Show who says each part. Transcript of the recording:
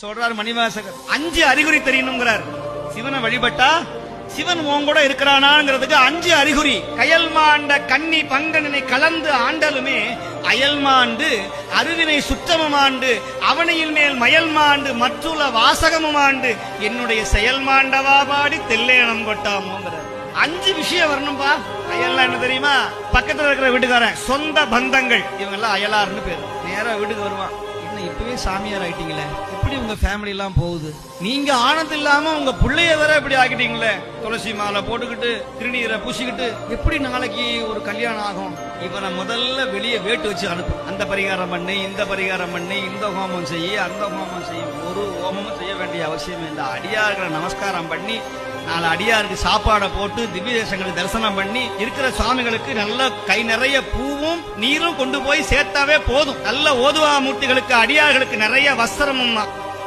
Speaker 1: சொல்றாரு மணிவாசகர். 5 அறிகுறி தெரியணுங்கிறார். சிவனை வழிபட்டா சிவன் உன் கூட இருக்கிறானாங்கிறதுக்கு 5 அறிகுறி. கயல் மாண்ட கன்னி பங்கனினை கலந்து ஆண்டலுமே அயல் மாண்டு அருவினை சுற்றமுமாண்டு அவனையில் மேல் மயல் மாண்டு மற்றுள்ள வாசகமுமாண்டு என்னுடைய செயல் மாண்டவா பாடி தெல்லேனம் கொட்டாமோங்கிறார். 5 விஷயம் வரணும்பா. அயல்லாம் என்ன தெரியுமா? பக்கத்துல இருக்கிற வீட்டுக்காரன், சொந்த பந்தங்கள், இவங்க எல்லாம் அயலார்னு பேரு. நேரா வீட்டுக்கு வருவான். என்ன இப்பவே சாமியார் ஆயிட்டீங்களே, எப்படி உங்க ஃபேமிலி எல்லாம் போகுது? நீங்க ஆனது இல்லாம உங்க பிள்ளைய வேற இப்படி ஆக்கிட்டீங்களே, துளசி மாலை போட்டுக்கிட்டு திருநீரை பூசிக்கிட்டு எப்படி நாளைக்கு ஒரு கல்யாணம் ஆகும்? இவனை முதல்ல வெளியே வேட்டு வச்சு அனுப்பு. அந்த பரிகாரம் பண்ணி, இந்த பரிகாரம் பண்ணி, இந்த ஹோமம் செய்ய, அந்த ஹோமம் செய்ய. ஒரு ஹோமமும் செய்ய வேண்டிய அவசியம் இல்லை. அடியார்களை நமஸ்காரம் பண்ணி 4 அடியாருக்கு சாப்பாடை போட்டு திவ்ய தேசங்களுக்கு தரிசனம் பண்ணி இருக்கிற சுவாமிகளுக்கு நல்ல கை நிறைய பூவும் நீரும் கொண்டு போய் சேர்த்தாவே போதும். நல்ல ஓதுவா மூர்த்திகளுக்கு அடியார்களுக்கு நிறைய வஸ்திரமும்